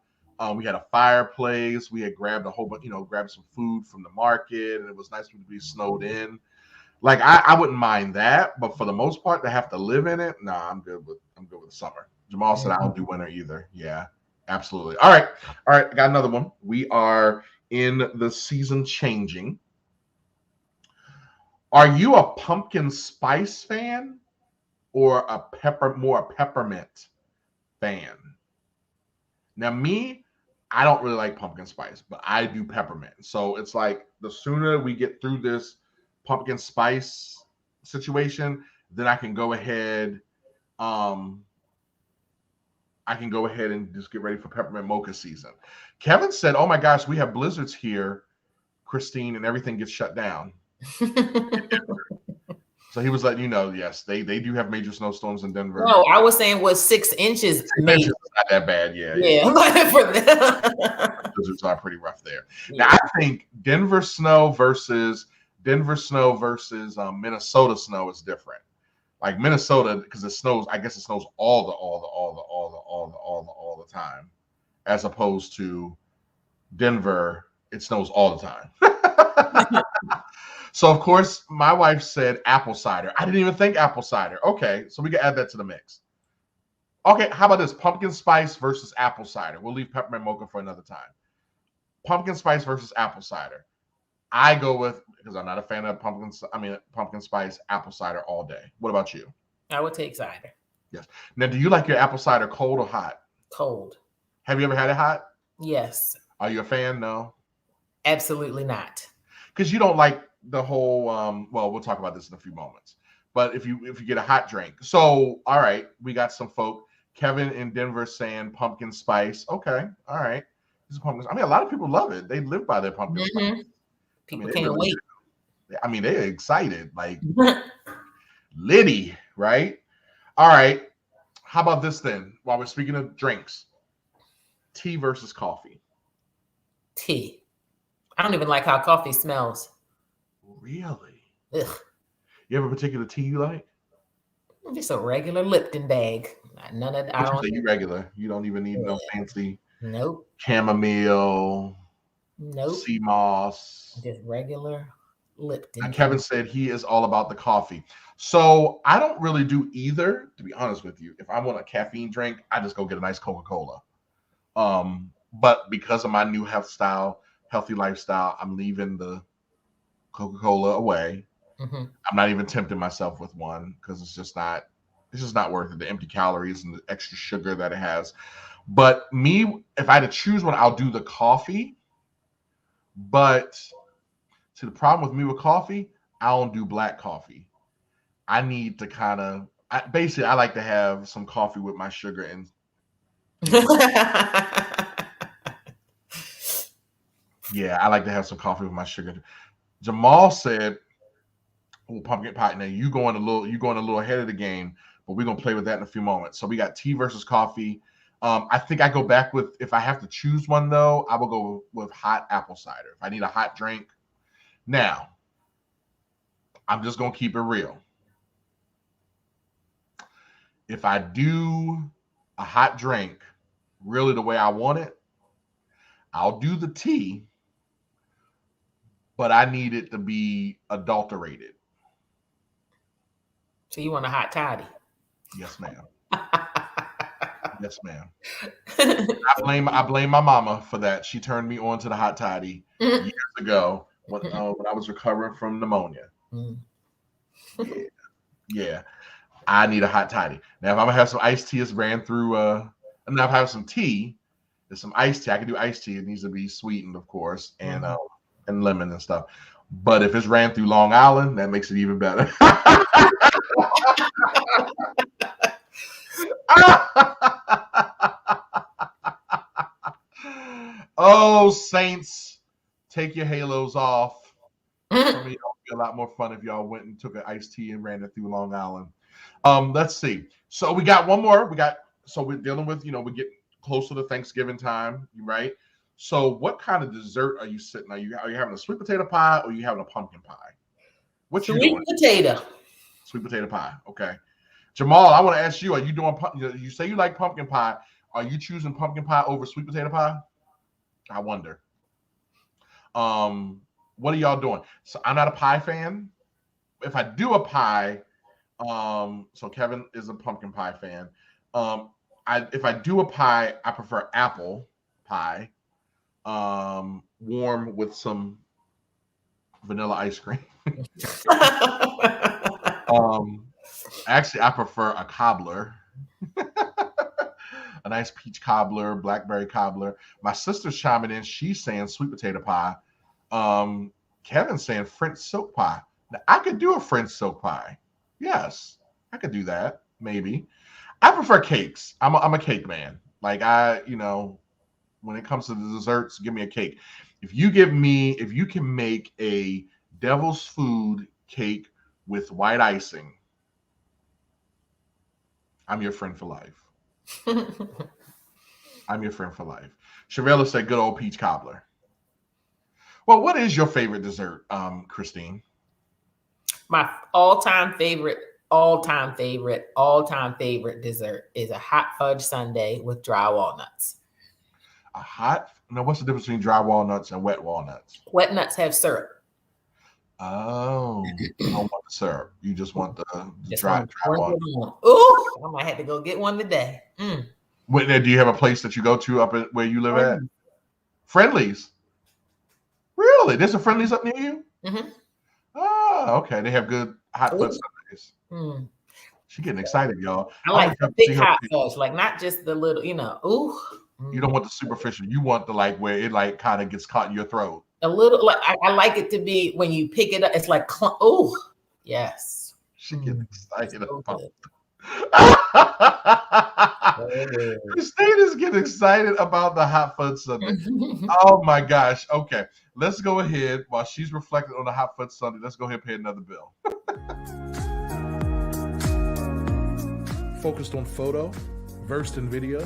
We had a fireplace. We had grabbed a whole bunch, grabbed some food from the market, and it was nice to be snowed in. Like I wouldn't mind that, but for the most part, to have to live in it, nah, I'm good with the summer. Jamal said I don't do winter either. Yeah, absolutely. All right. I got another one. We are in the season changing. Are you a pumpkin spice fan or more peppermint fan? Now, me, I don't really like pumpkin spice, but I do peppermint. So it's like the sooner we get through this pumpkin spice situation, then I can go ahead. I can go ahead and just get ready for peppermint mocha season. Kevin said, "Oh my gosh, we have blizzards here, Christine, and everything gets shut down." So he was letting you know, yes, they do have major snowstorms in Denver. No, I was saying was 6 inches. 6 inches is not that bad, yeah. Blizzards are pretty rough there. Yeah. Now, I think Denver snow versus Minnesota snow is different. Like Minnesota, because it snows, I guess it snows all the time, as opposed to Denver, it snows all the time. So, of course, my wife said apple cider. I didn't even think apple cider. Okay, so we can add that to the mix. Okay, how about this? Pumpkin spice versus apple cider. We'll leave peppermint mocha for another time. Pumpkin spice versus apple cider. I go with, because I'm not a fan of pumpkin spice, apple cider all day. What about you? I would take cider. Yes. Now, do you like your apple cider cold or hot? Cold. Have you ever had it hot? Yes. Are you a fan? No. Absolutely not. Because you don't like the whole well, we'll talk about this in a few moments, but if you get a hot drink. So all right, we got some folk. Kevin in Denver saying pumpkin spice. Okay, all right, this is pumpkin. I mean, a lot of people love it. They live by their pumpkin spice. People can't wait. I mean, they're excited, like Liddy, right? All right, how about this then? While we're speaking of drinks, tea versus coffee. Tea. I don't even like how coffee smells. Really? Ugh. You have a particular tea you like? Just a regular Lipton bag. None of I don't. You regular. You don't even need no fancy. Nope. Chamomile. Nope. Sea moss. Just regular Lipton. And Kevin said he is all about the coffee. So I don't really do either, to be honest with you. If I want a caffeine drink, I just go get a nice Coca-Cola. But because of my new healthy lifestyle, I'm leaving the Coca-Cola away. Mm-hmm. I'm not even tempting myself with one because it's just not worth it. The empty calories and the extra sugar that it has. But me, if I had to choose one, I'll do the coffee. But see, the problem with me with coffee, I don't do black coffee. I need to I like to have some coffee with my sugar and yeah, I like to have some coffee with my sugar. Jamal said, Oh, pumpkin pie. Now you going a little ahead of the game, but we're gonna play with that in a few moments. So we got tea versus coffee. I think I go back with, if I have to choose one though, I will go with hot apple cider. If I need a hot drink. Now, I'm just gonna keep it real. If I do a hot drink really the way I want it, I'll do the tea, but I need it to be adulterated. So you want a hot toddy? Yes, ma'am. Yes, ma'am. I blame my mama for that. She turned me on to the hot toddy years ago when I was recovering from pneumonia. Yeah. I need a hot toddy. Now, if I'm gonna have some iced tea, it's ran through. And now if I have some tea, there's some iced tea. I can do iced tea. It needs to be sweetened, of course, and lemon and stuff. But if it's ran through Long Island, that makes it even better. Oh, Saints, take your halos off. For me, it would be a lot more fun if y'all went and took an iced tea and ran it through Long Island. Let's see. So we got one more. We're dealing with, we get closer to Thanksgiving time, right? So what kind of dessert are you sitting? Are you having a sweet potato pie or are you having a pumpkin pie? What you doing? Sweet potato pie. Okay. Jamal, I want to ask you, are you doing, you say you like pumpkin pie. Are you choosing pumpkin pie over sweet potato pie? I wonder. What are y'all doing? So I'm not a pie fan. If I do a pie, so Kevin is a pumpkin pie fan. If I do a pie, I prefer apple pie, warm with some vanilla ice cream. Actually, I prefer a cobbler. A nice peach cobbler, blackberry cobbler. My sister's chiming in. She's saying sweet potato pie. Kevin's saying French silk pie. Now, I could do a French silk pie. Yes, I could do that. Maybe. I prefer cakes. I'm a cake man. Like when it comes to the desserts, give me a cake. If you can make a devil's food cake with white icing, I'm your friend for life. I'm your friend for life. Shavella said good old peach cobbler. Well, what is your favorite dessert, Christine? My all-time favorite dessert is a hot fudge sundae with dry walnuts. What's the difference between dry walnuts and wet walnuts? Wet nuts have syrup. Oh, you don't want the syrup. You just want the dry walnuts. Ooh, I might have to go get one today. Do you have a place that you go to up where you live at? Friendlies. Really? There's a Friendlies up near you? Mm-hmm. Oh, okay. They have good hot fudge sundaes. She's getting excited, y'all. I like the thick hot fudge, like not just the little, ooh. You don't want the superficial. You want the where it kind of gets caught in your throat. A little, I like it to be when you pick it up, it's like, oh, yes. She getting excited about it. Christine is getting excited about the hot fudge sundae. Oh my gosh. Okay. Let's go ahead while she's reflecting on the hot fudge sundae. Let's go ahead and pay another bill. Focused on photo, versed in video,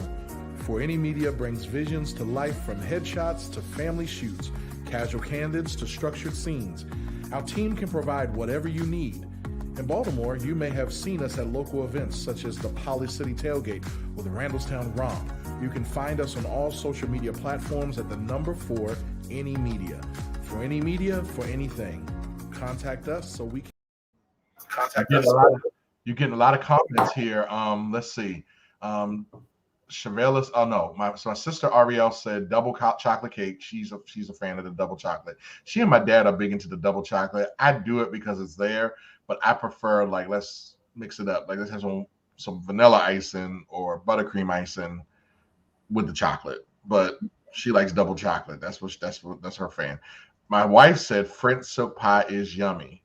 For Any Media brings visions to life from headshots to family shoots, casual candids to structured scenes. Our team can provide whatever you need. In Baltimore, you may have seen us at local events such as the Poly City Tailgate or the Randallstown Romp. You can find us on all social media platforms at the number 4 Any Media. For Any Media, for anything. Contact us so we can contact us. You're getting a lot of comments here. Let's see. Chevelis, my sister Ariel said double chocolate cake. She's a fan of the double chocolate. She and my dad are big into the double chocolate. I do it because it's there, but I prefer let's mix it up. Let's have some vanilla icing or buttercream icing with the chocolate. But she likes double chocolate. That's her fan. My wife said French silk pie is yummy.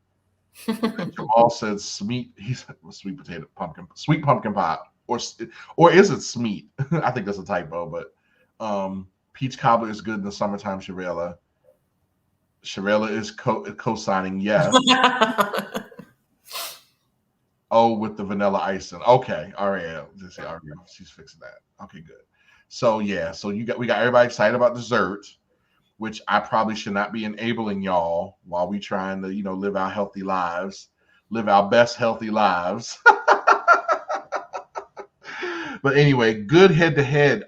Jamal said sweet pumpkin pie. Or is it Smeet? I think that's a typo, but peach cobbler is good in the summertime. Shavella is co-signing yes. Oh, with the vanilla icing. Okay. All right. Yeah. She's fixing that. Okay, good. So yeah, so we got everybody excited about dessert, which I probably should not be enabling y'all while we trying to, live our healthy lives, live our best healthy lives. But anyway, good head to head.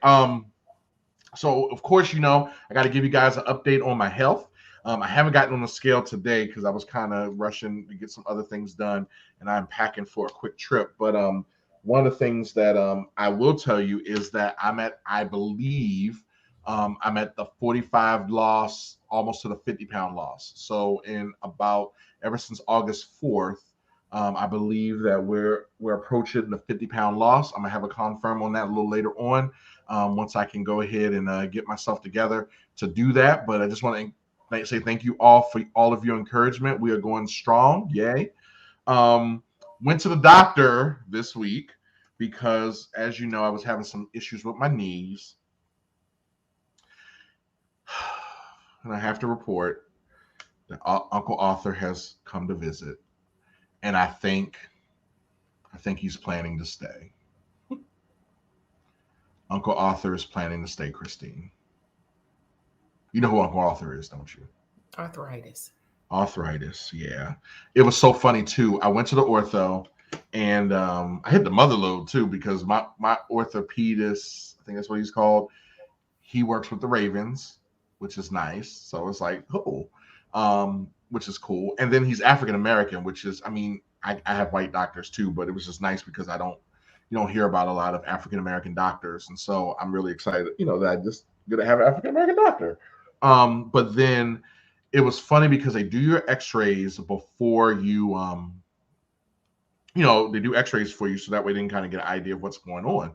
So of course, I got to give you guys an update on my health. I haven't gotten on the scale today because I was kind of rushing to get some other things done, and I'm packing for a quick trip. But one of the things that I will tell you is that I believe I'm at the 45 loss, almost to the 50-pound loss. So ever since August 4th, I believe that we're approaching the 50-pound loss. I'm gonna have a confirm on that a little later on, once I can go ahead and get myself together to do that. But I just want to say thank you all for all of your encouragement. We are going strong. Yay. Went to the doctor this week because, as you know, I was having some issues with my knees. And I have to report that Uncle Arthur has come to visit. And I think he's planning to stay. Uncle Arthur is planning to stay, Christine. You know who Uncle Arthur is, don't you? Arthritis, yeah. It was so funny, too. I went to the ortho, and I hit the mother load, too, because my orthopedist, I think that's what he's called, he works with the Ravens, which is nice. So it's like, which is cool. And then he's African-American, which is, I have white doctors, too, but it was just nice because you don't hear about a lot of African-American doctors. And so I'm really excited, that I just get to have an African-American doctor. But then it was funny because they do your x-rays before you, they do x-rays for you. So that way they can kind of get an idea of what's going on.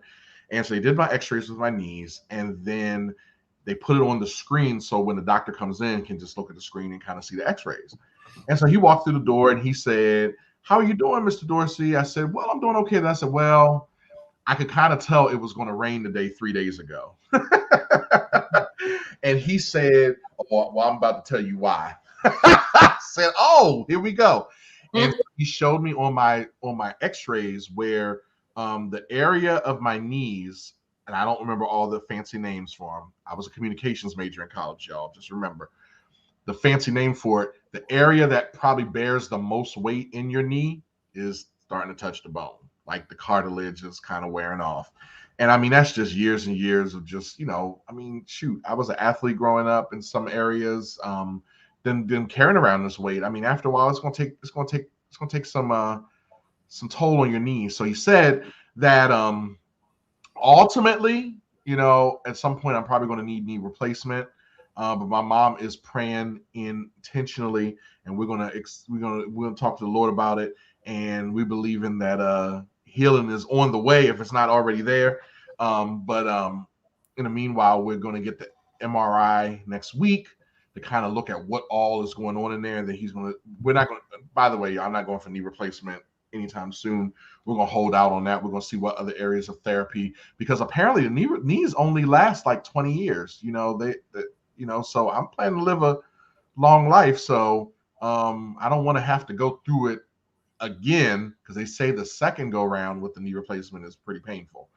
And so they did my x-rays with my knees, and then they put it on the screen. So when the doctor comes in, can just look at the screen and kind of see the x-rays. And so he walked through the door and he said, "How are you doing, Mr. Dorsey?" I said, "Well, I'm doing okay." And I said, "Well, I could kind of tell it was going to rain today 3 days ago." And he said, "Well, I'm about to tell you why." I said, "Oh, here we go." And he showed me on my x-rays where the area of my knees, and I don't remember all the fancy names for them. I was a communications major in college, y'all. Just remember the fancy name for it. The area that probably bears the most weight in your knee is starting to touch the bone. Like the cartilage is kind of wearing off. And that's just years and years of just, shoot, I was an athlete growing up in some areas, then carrying around this weight. After a while, it's going to take some toll on your knees. So he said that ultimately, at some point I'm probably going to need knee replacement. But my mom is praying intentionally, and we're gonna talk to the Lord about it, and we believe in that healing is on the way if it's not already there. But in the meanwhile, we're gonna get the MRI next week to kind of look at what all is going on in there. And then we're not going to, by the way, I'm not going for knee replacement anytime soon. We're going to hold out on that. We're going to see what other areas of therapy, because apparently the knees only last like 20 years, so I'm planning to live a long life. So I don't want to have to go through it again, because they say the second go round with the knee replacement is pretty painful.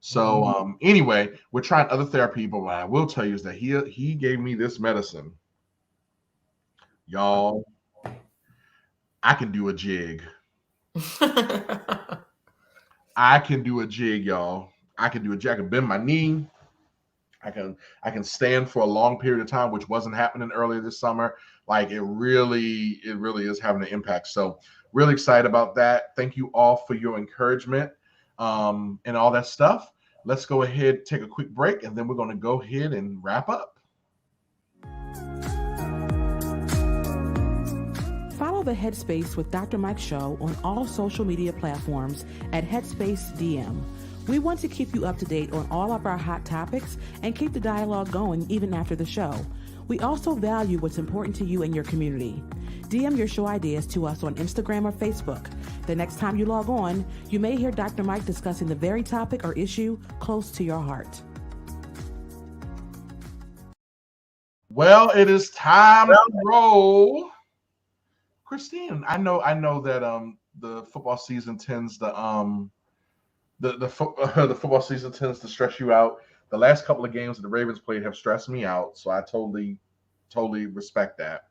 So anyway, we're trying other therapy, but what I will tell you is that he gave me this medicine. Y'all, I can do a jig. I can do a jig, y'all. I can do a jig. I can bend my knee. I can stand for a long period of time, which wasn't happening earlier this summer. Like it really is having an impact. So really excited about that. Thank you all for your encouragement and all that stuff. Let's go ahead, take a quick break, and then we're going to go ahead and wrap up. Follow the Headspace with Dr. Mike show on all social media platforms at Headspace DM. We want to keep you up to date on all of our hot topics and keep the dialogue going even after the show. We also value what's important to you and your community. DM your show ideas to us on Instagram or Facebook. The next time you log on, you may hear Dr. Mike discussing the very topic or issue close to your heart. Well, it is time to roll. Christine, I know that the football season tends to the football season tends to stress you out. The last couple of games that the Ravens played have stressed me out, so I totally respect that.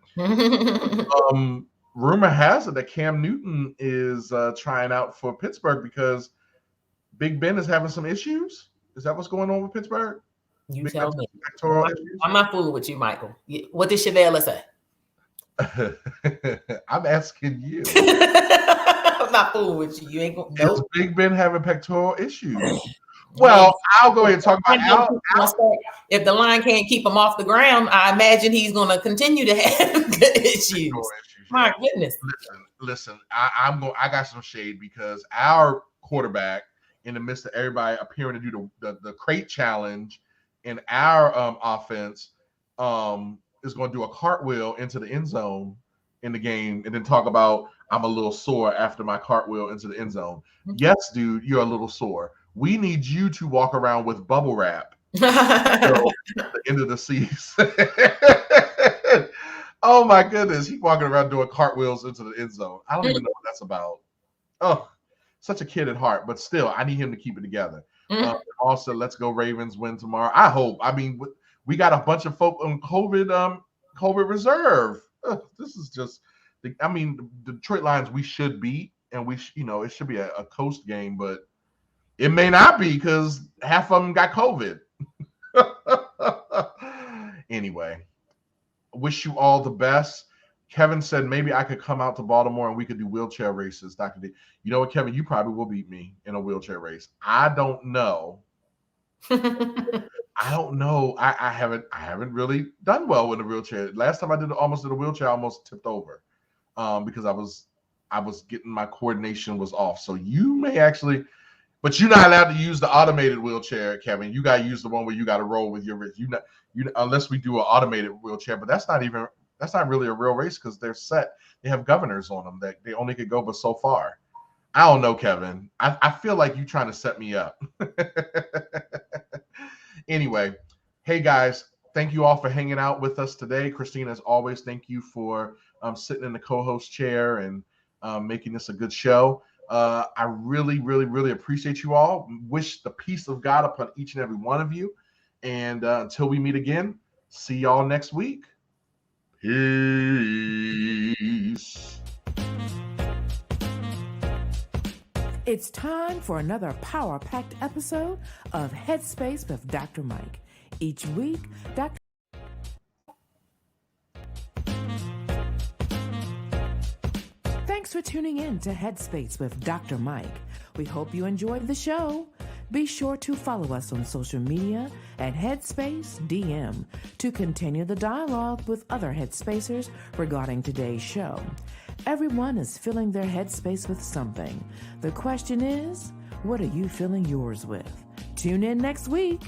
Rumor has it that Cam Newton is trying out for Pittsburgh because Big Ben is having some issues. Is that what's going on with Pittsburgh? You Big tell me. issues? I'm not fooling with you, Michael. What did Chevelle say? I'm asking you. I'm not fooling with you. You ain't going. Nope. Is Big Ben having pectoral issues? Well, I'll go ahead and talk about Al. If the line can't keep him off the ground, I imagine he's going to continue to have issues. My goodness. Listen. I got some shade because our quarterback, in the midst of everybody appearing to do the crate challenge in our offense, is going to do a cartwheel into the end zone in the game, and then talk about I'm a little sore after my cartwheel into the end zone. Mm-hmm. Yes, dude, you're a little sore. We need you to walk around with bubble wrap at the end of the season. Oh my goodness, he's walking around doing cartwheels into the end zone. I don't even know what that's about. Oh, such a kid at heart, but still, I need him to keep it together. Also, let's go Ravens win tomorrow. I hope. I mean, we got a bunch of folk on COVID reserve. This is just, the Detroit Lions we should beat, and it should be a coast game, but it may not be because half of them got COVID. Anyway, wish you all the best. Kevin said maybe I could come out to Baltimore and we could do wheelchair races. Dr. D, you know what, Kevin? You probably will beat me in a wheelchair race. I don't know. I don't know. I haven't really done well with a wheelchair. Last time I almost did a wheelchair, I almost tipped over because I was getting my coordination was off. So you may actually, but you're not allowed to use the automated wheelchair, Kevin. You got to use the one where you got to roll with your wrist. Unless we do an automated wheelchair, but that's not really a real race because they're set. They have governors on them that they only could go but so far. I don't know, Kevin. I feel like you're trying to set me up. Anyway, hey guys, thank you all for hanging out with us today. Christine, as always, thank you for sitting in the co-host chair and making this a good show. I really, really, really appreciate you all. Wish the peace of God upon each and every one of you. And until we meet again, see y'all next week. Peace. It's time for another power-packed episode of Headspace with Dr. Mike. Each week, Thanks for tuning in to Headspace with Dr. Mike. We hope you enjoyed the show. Be sure to follow us on social media at Headspace DM to continue the dialogue with other Headspacers regarding today's show. Everyone is filling their headspace with something. The question is, what are you filling yours with? Tune in next week.